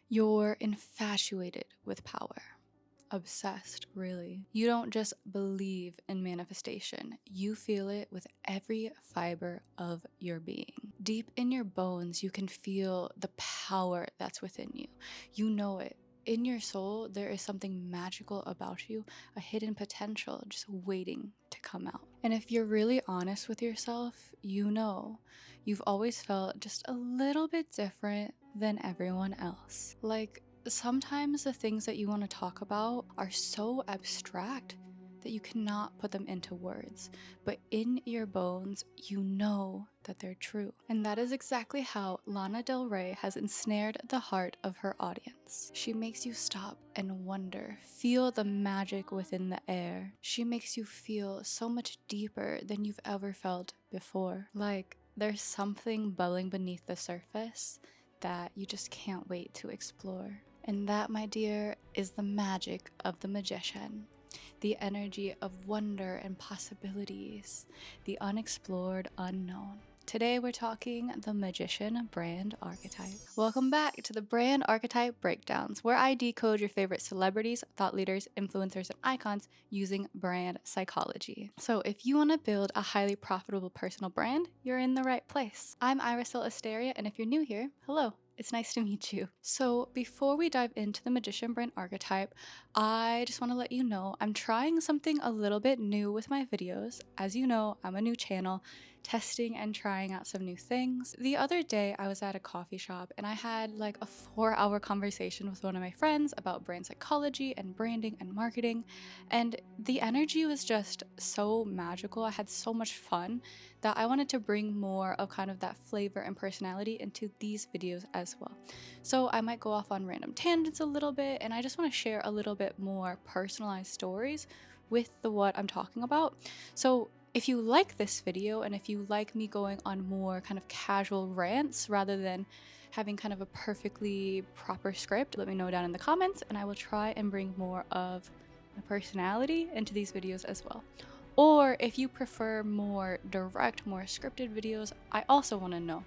You're infatuated with power. Obsessed, really. You don't just believe in manifestation, you feel it with every fiber of your being. Deep in your bones, you can feel the power that's within you. You know it. In your soul, there is something magical about you, a hidden potential just waiting to come out. And if you're really honest with yourself, you know you've always felt just a little bit different than everyone else. Like, sometimes the things that you want to talk about are so abstract that you cannot put them into words, but in your bones, you know that they're true. And that is exactly how Lana Del Rey has ensnared the heart of her audience. She makes you stop and wonder, feel the magic within the air. She makes you feel so much deeper than you've ever felt before. Like, there's something bubbling beneath the surface that you just can't wait to explore. And that, my dear, is the magic of the magician. The energy of wonder and possibilities, the unexplored unknown. Today we're talking the Magician brand archetype. Welcome back to the brand archetype breakdowns, where I decode your favorite celebrities, thought leaders, influencers, and icons using brand psychology. So if you want to build a highly profitable personal brand, you're in the right place. I'm Irisol Asteria, and if you're new here, hello. It's nice to meet you. So before we dive into the Magician brand archetype, I just want to let you know I'm trying something a little bit new with my videos. As you know, I'm a new channel, testing and trying out some new things. The other day I was at a coffee shop and I had like a 4-hour conversation with one of my friends about brand psychology and branding and marketing, and the energy was just so magical. I had so much fun that I wanted to bring more of kind of that flavor and personality into these videos as well. So I might go off on random tangents a little bit, and I just want to share a little bit more personalized stories with what I'm talking about. So if you like this video, and if you like me going on more kind of casual rants rather than having kind of a perfectly proper script, let me know down in the comments, and I will try and bring more of my personality into these videos as well. Or if you prefer more direct, more scripted videos, I also want to know.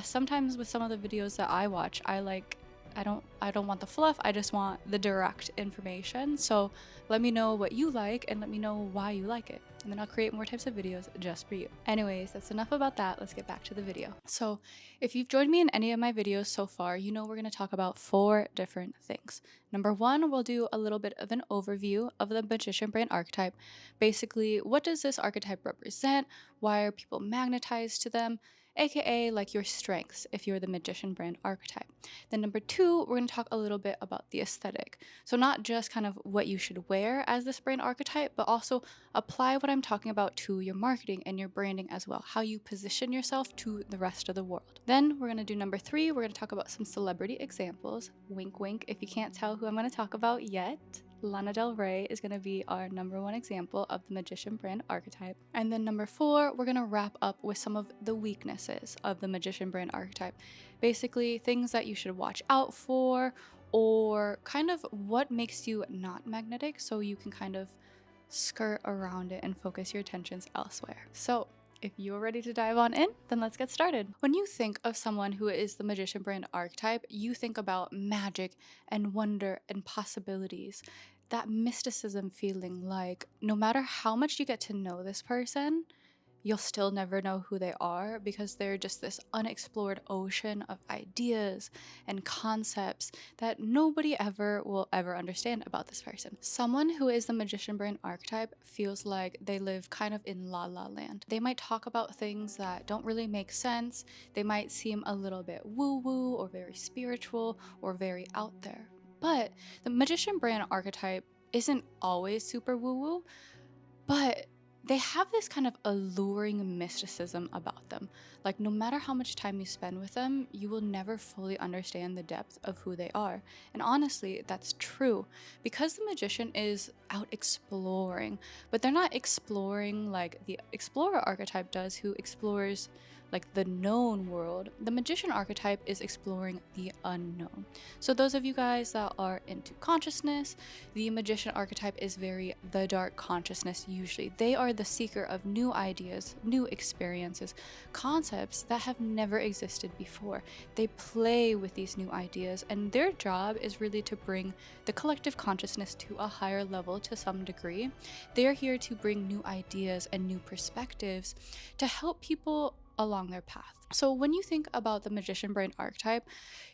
Sometimes with some of the videos that I watch, I don't want the fluff, I just want the direct information. So let me know what you like and let me know why you like it. And then I'll create more types of videos just for you. Anyways, that's enough about that. Let's get back to the video. So if you've joined me in any of my videos so far, you know we're going to talk about 4 different things. Number 1, we'll do a little bit of an overview of the Magician brand archetype. Basically, what does this archetype represent? Why are people magnetized to them? AKA like your strengths if you're the Magician brand archetype. Then number 2, we're going to talk a little bit about the aesthetic. So not just kind of what you should wear as this brand archetype, but also apply what I'm talking about to your marketing and your branding as well, how you position yourself to the rest of the world. Then we're going to do number 3, we're going to talk about some celebrity examples. Wink wink if you can't tell who I'm going to talk about yet. Lana Del Rey is going to be our number 1 example of the Magician brand archetype. And then number 4, we're going to wrap up with some of the weaknesses of the Magician brand archetype. Basically, things that you should watch out for, or kind of what makes you not magnetic so you can kind of skirt around it and focus your attentions elsewhere. So if you're ready to dive on in, then let's get started. When you think of someone who is the Magician brand archetype, you think about magic and wonder and possibilities. That mysticism feeling, like no matter how much you get to know this person, you'll still never know who they are because they're just this unexplored ocean of ideas and concepts that nobody will ever understand about this person. Someone who is the Magician brand archetype feels like they live kind of in la la land. They might talk about things that don't really make sense. They might seem a little bit woo-woo or very spiritual or very out there. But the Magician brand archetype isn't always super woo-woo, but they have this kind of alluring mysticism about them. Like no matter how much time you spend with them, you will never fully understand the depth of who they are. And honestly, that's true because the magician is out exploring, but they're not exploring like the explorer archetype does, who explores like the known world, the magician archetype is exploring the unknown. So those of you guys that are into consciousness, the magician archetype is very the dark consciousness usually. They are the seeker of new ideas, new experiences, concepts that have never existed before. They play with these new ideas, and their job is really to bring the collective consciousness to a higher level to some degree. They're here to bring new ideas and new perspectives to help people along their path. So when you think about the magician brain archetype,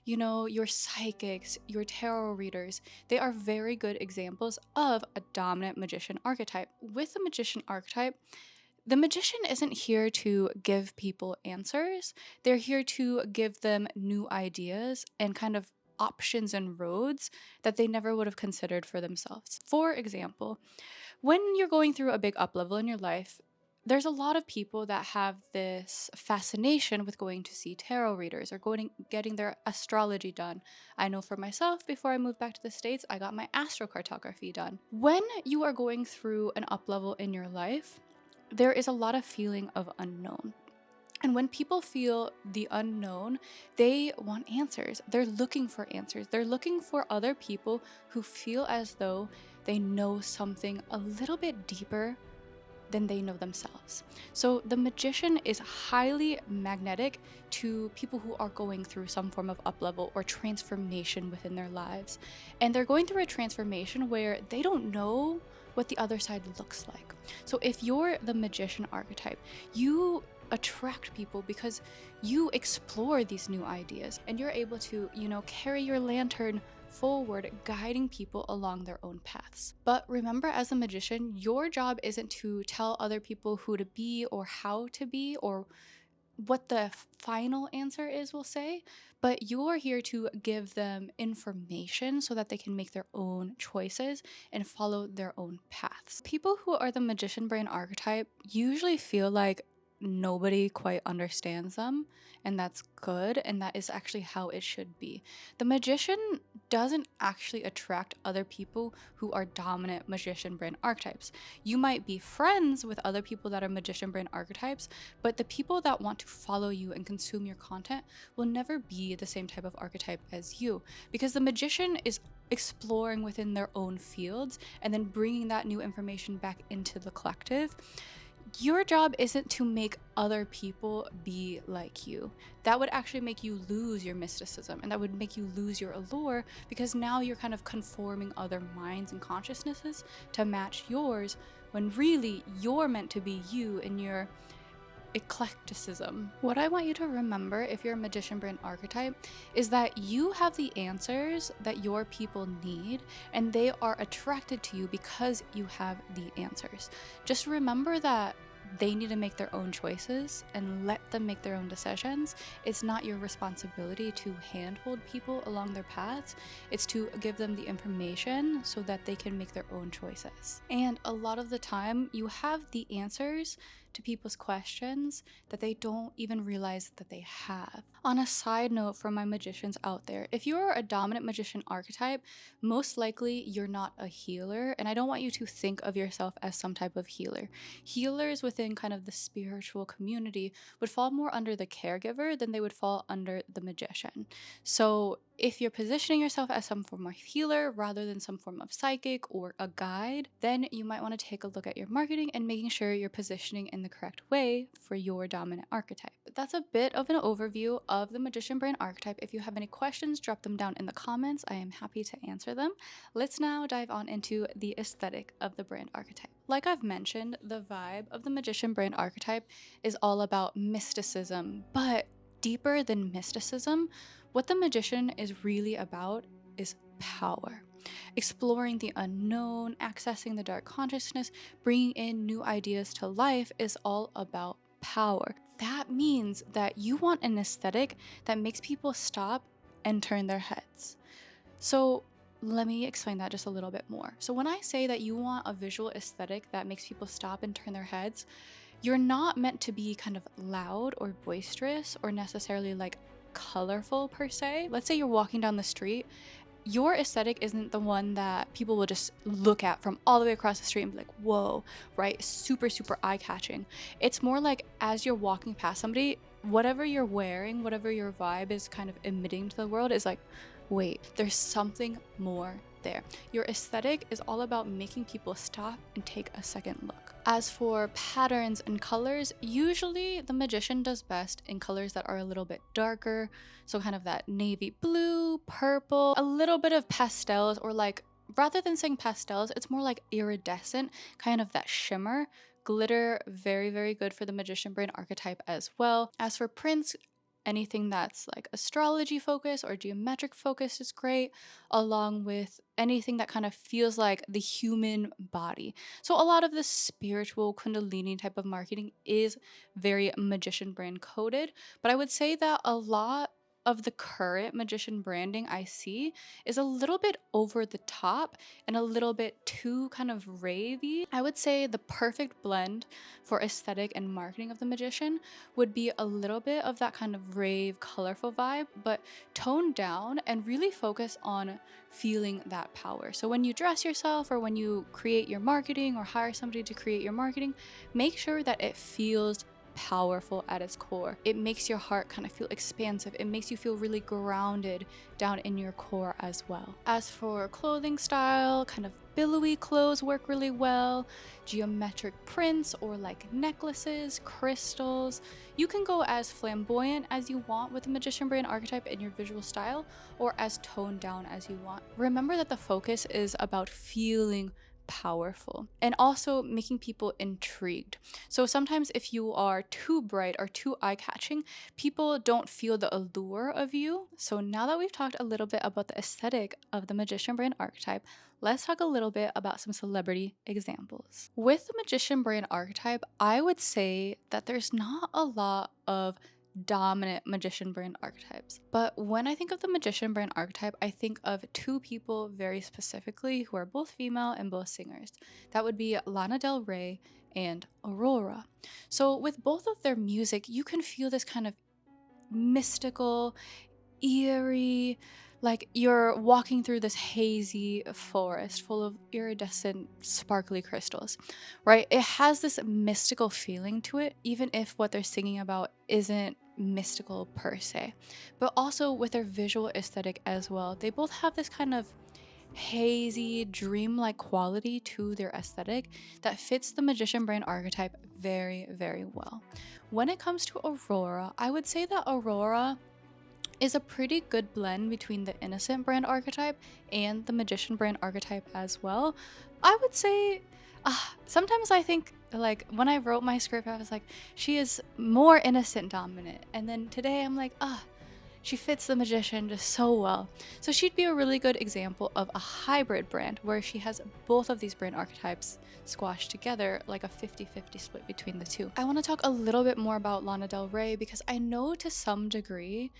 you know, your psychics, your tarot readers, they are very good examples of a dominant magician archetype. With the magician archetype, the magician isn't here to give people answers. They're here to give them new ideas and kind of options and roads that they never would have considered for themselves. For example, when you're going through a big up level in your life, there's a lot of people that have this fascination with going to see tarot readers or getting their astrology done. I know for myself, before I moved back to the States, I got my astrocartography done. When you are going through an up level in your life, there is a lot of feeling of unknown. And when people feel the unknown, they want answers. They're looking for answers. They're looking for other people who feel as though they know something a little bit deeper than they know themselves. So the magician is highly magnetic to people who are going through some form of up-level or transformation within their lives. And they're going through a transformation where they don't know what the other side looks like. So if you're the magician archetype, you attract people because you explore these new ideas and you're able to, you know, carry your lantern forward, guiding people along their own paths. But remember, as a magician, your job isn't to tell other people who to be or how to be or what the final answer is, we'll say, but you're here to give them information so that they can make their own choices and follow their own paths. People who are the magician brain archetype usually feel like nobody quite understands them, and that's good, and that is actually how it should be. The magician doesn't actually attract other people who are dominant magician brain archetypes. You might be friends with other people that are magician brain archetypes, but the people that want to follow you and consume your content will never be the same type of archetype as you, because the magician is exploring within their own fields and then bringing that new information back into the collective. Your job isn't to make other people be like you. That would actually make you lose your mysticism, and that would make you lose your allure, because now you're kind of conforming other minds and consciousnesses to match yours, when really you're meant to be you in your eclecticism. What I want you to remember, if you're a magician brain archetype, is that you have the answers that your people need, and they are attracted to you because you have the answers. Just remember that they need to make their own choices and let them make their own decisions. It's not your responsibility to handhold people along their paths. It's to give them the information so that they can make their own choices. And a lot of the time, you have the answers to people's questions that they don't even realize that they have. On a side note for my magicians out there, if you're a dominant magician archetype, most likely you're not a healer, and I don't want you to think of yourself as some type of healer. Healers within kind of the spiritual community would fall more under the caregiver than they would fall under the magician. So if you're positioning yourself as some form of healer rather than some form of psychic or a guide, then you might want to take a look at your marketing and making sure you're positioning in the correct way for your dominant archetype. But that's a bit of an overview of the magician brain archetype. If you have any questions, drop them down in the comments. I am happy to answer them. Let's now dive on into the aesthetic of the brand archetype. Like I've mentioned, the vibe of the magician brain archetype is all about mysticism, but deeper than mysticism, what the magician is really about is power. Exploring the unknown, accessing the dark consciousness, bringing in new ideas to life is all about power. That means that you want an aesthetic that makes people stop and turn their heads. So let me explain that just a little bit more. So when I say that you want a visual aesthetic that makes people stop and turn their heads, you're not meant to be kind of loud or boisterous or necessarily like colorful per se. Let's say you're walking down the street. Your aesthetic isn't the one that people will just look at from all the way across the street and be like, whoa, right? Super, super eye-catching. It's more like as you're walking past somebody, whatever you're wearing, whatever your vibe is kind of emitting to the world is like, wait, there's something more there. Your aesthetic is all about making people stop and take a second look. As for patterns and colors, usually the magician does best in colors that are a little bit darker, so kind of that navy blue, purple, a little bit of pastels, or like, rather than saying pastels, it's more like iridescent, kind of that shimmer. Glitter, very, very good for the magician brain archetype as well. As for prints, anything that's like astrology focused or geometric focused is great, along with anything that kind of feels like the human body. So a lot of the spiritual kundalini type of marketing is very magician brand coded, but I would say that a lot of the current magician branding I see is a little bit over the top and a little bit too kind of ravey. I would say the perfect blend for aesthetic and marketing of the magician would be a little bit of that kind of rave, colorful vibe, but toned down and really focus on feeling that power. So when you dress yourself or when you create your marketing or hire somebody to create your marketing, make sure that it feels powerful at its core. It makes your heart kind of feel expansive. It makes you feel really grounded down in your core as well. As for clothing style, kind of billowy clothes work really well. Geometric prints or like necklaces, crystals. You can go as flamboyant as you want with the magician brain archetype in your visual style, or as toned down as you want. Remember that the focus is about feeling powerful and also making people intrigued. So sometimes if you are too bright or too eye-catching, people don't feel the allure of you. So now that we've talked a little bit about the aesthetic of the magician brain archetype, let's talk a little bit about some celebrity examples. With the magician brain archetype, I would say that there's not a lot of dominant magician brain archetypes. But when I think of the magician brain archetype, I think of two people very specifically who are both female and both singers. That would be Lana Del Rey and Aurora. So with both of their music, you can feel this kind of mystical, eerie, like you're walking through this hazy forest full of iridescent, sparkly crystals, right? It has this mystical feeling to it, even if what they're singing about isn't mystical per se, but also with their visual aesthetic as well. They both have this kind of hazy, dreamlike quality to their aesthetic that fits the magician brain archetype very, very well. When it comes to Aurora, I would say that Aurora is a pretty good blend between the innocent brand archetype and the magician brand archetype as well. I would say sometimes I think, like, when I wrote my script, I was like, she is more innocent dominant, and then today I'm like, she fits the magician just so well. So she'd be a really good example of a hybrid brand where she has both of these brand archetypes squashed together, like a 50-50 split between the two. I want to talk a little bit more about Lana Del Rey because I know to some degree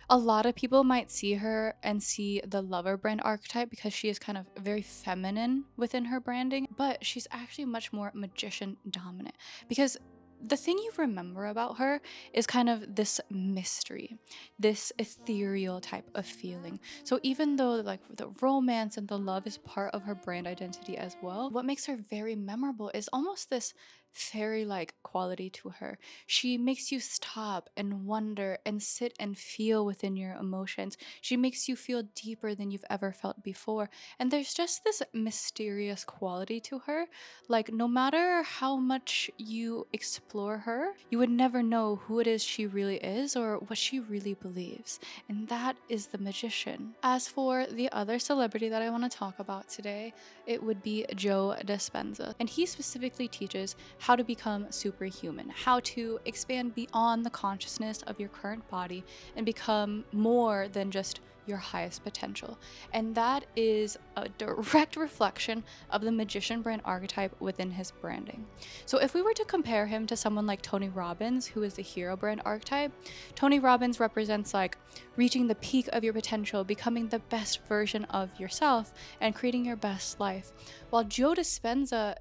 a lot of people might see her and see the lover brand archetype because she is kind of very feminine within her branding, but she's actually much more magician dominant because the thing you remember about her is kind of this mystery, this ethereal type of feeling. So even though like the romance and the love is part of her brand identity as well, what makes her very memorable is almost this fairy-like quality to her. She makes you stop and wonder and sit and feel within your emotions. She makes you feel deeper than you've ever felt before. And there's just this mysterious quality to her. Like, no matter how much you explore her, you would never know who it is she really is or what she really believes. And that is the magician. As for the other celebrity that I want to talk about today, it would be Joe Dispenza. And he specifically teaches how to become superhuman, how to expand beyond the consciousness of your current body and become more than just your highest potential. And that is a direct reflection of the magician brand archetype within his branding. So if we were to compare him to someone like Tony Robbins, who is the hero brand archetype, Tony Robbins represents like reaching the peak of your potential, becoming the best version of yourself, and creating your best life. While Joe Dispenza,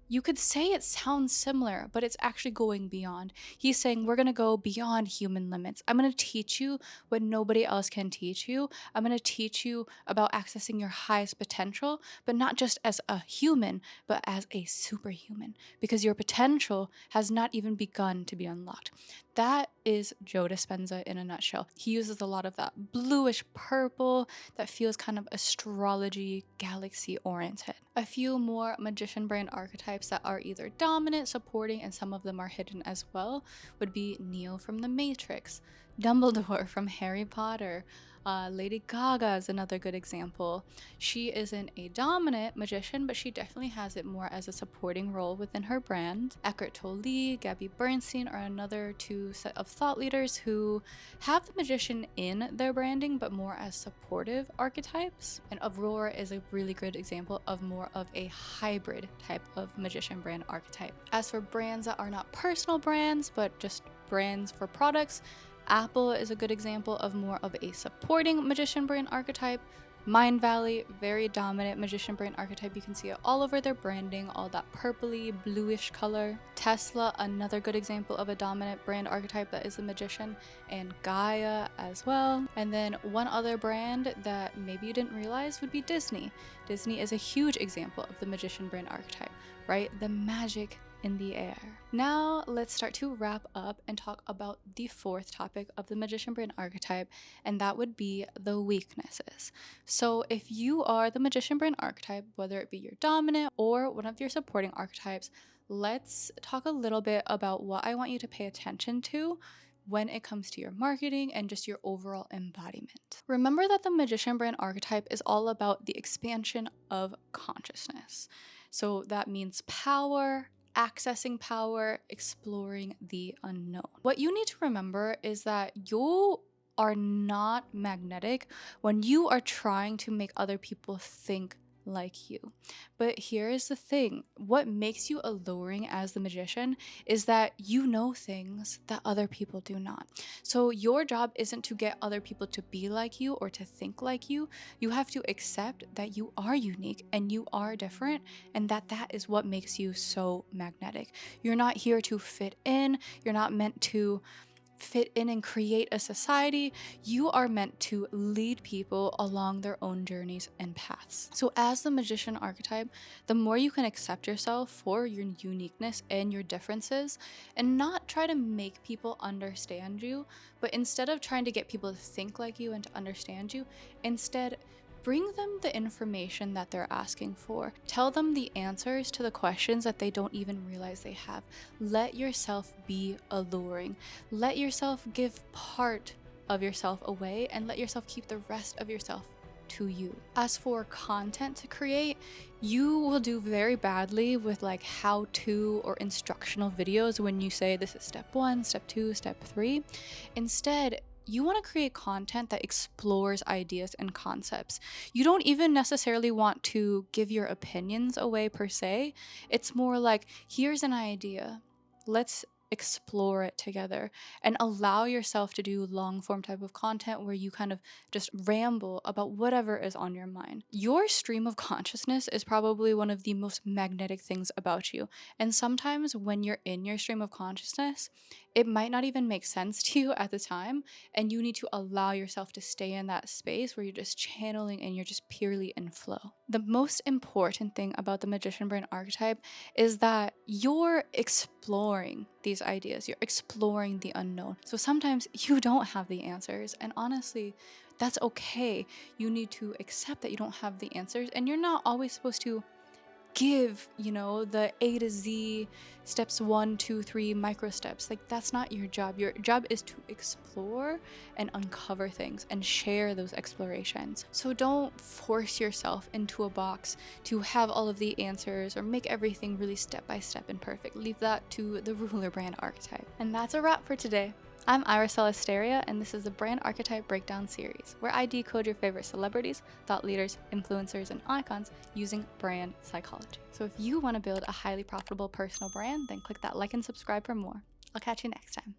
you could say it sounds similar, but it's actually going beyond. He's saying, we're going to go beyond human limits. I'm going to teach you what nobody else can teach you. I'm going to teach you about accessing your highest potential, but not just as a human, but as a superhuman, because your potential has not even begun to be unlocked. That is Joe Dispenza in a nutshell. He uses a lot of that bluish purple that feels kind of astrology, galaxy oriented. A few more magician brand archetypes that are either dominant, supporting, and some of them are hidden as well would be Neo from The Matrix, Dumbledore from Harry Potter, Lady Gaga is another good example. She isn't a dominant magician, but she definitely has it more as a supporting role within her brand. Eckhart Tolle, Gabby Bernstein are another two set of thought leaders who have the magician in their branding, but more as supportive archetypes. And Aurora is a really good example of more of a hybrid type of magician brand archetype. As for brands that are not personal brands, but just brands for products, Apple is a good example of more of a supporting magician brand archetype. Mind Valley, very dominant magician brand archetype. You can see it all over their branding, all that purpley, bluish color. Tesla, another good example of a dominant brand archetype that is a magician, and Gaia as well. And then one other brand that maybe you didn't realize would be Disney. Disney is a huge example of the magician brand archetype, right? The magic in the air. Now let's start to wrap up and talk about the fourth topic of the magician brand archetype, and that would be the weaknesses. So if you are the magician brand archetype, whether it be your dominant or one of your supporting archetypes, let's talk a little bit about what I want you to pay attention to when it comes to your marketing and just your overall embodiment. Remember that the magician brand archetype is all about the expansion of consciousness. So that means power, accessing power, exploring the unknown. What you need to remember is that you are not magnetic when you are trying to make other people think like you. But here's the thing, what makes you alluring as the magician is that you know things that other people do not. So your job isn't to get other people to be like you or to think like you. You have to accept that you are unique and you are different, and that is what makes you so magnetic. You're not here to fit in. You're not meant to fit in and create a society. You are meant to lead people along their own journeys and paths. So as the magician archetype, the more you can accept yourself for your uniqueness and your differences and not try to make people understand you, but instead of trying to get people to think like you and to understand you, instead bring them the information that they're asking for. Tell them the answers to the questions that they don't even realize they have. Let yourself be alluring. Let yourself give part of yourself away and let yourself keep the rest of yourself to you. As for content to create, you will do very badly with like how-to or instructional videos when you say this is step 1, step 2, step 3. Instead, you want to create content that explores ideas and concepts. You don't even necessarily want to give your opinions away per se. It's more like, here's an idea. Let's explore it together and allow yourself to do long form type of content where you kind of just ramble about whatever is on your mind. Your stream of consciousness is probably one of the most magnetic things about you. And sometimes when you're in your stream of consciousness, it might not even make sense to you at the time, and you need to allow yourself to stay in that space where you're just channeling and you're just purely in flow. The most important thing about the magician brand archetype is that you're exploring these ideas, you're exploring the unknown. So sometimes you don't have the answers, and honestly, that's okay. You need to accept that you don't have the answers, and you're not always supposed to give, the A to Z steps 1, 2, 3 micro steps. Like, that's not your job. Your job is to explore and uncover things and share those explorations. So don't force yourself into a box to have all of the answers or make everything really step by step and perfect. Leave that to the ruler brand archetype. And that's a wrap for today. I'm Irisella Asteria, and this is the Brand Archetype Breakdown series, where I decode your favorite celebrities, thought leaders, influencers, and icons using brand psychology. So if you want to build a highly profitable personal brand, then click that like and subscribe for more. I'll catch you next time.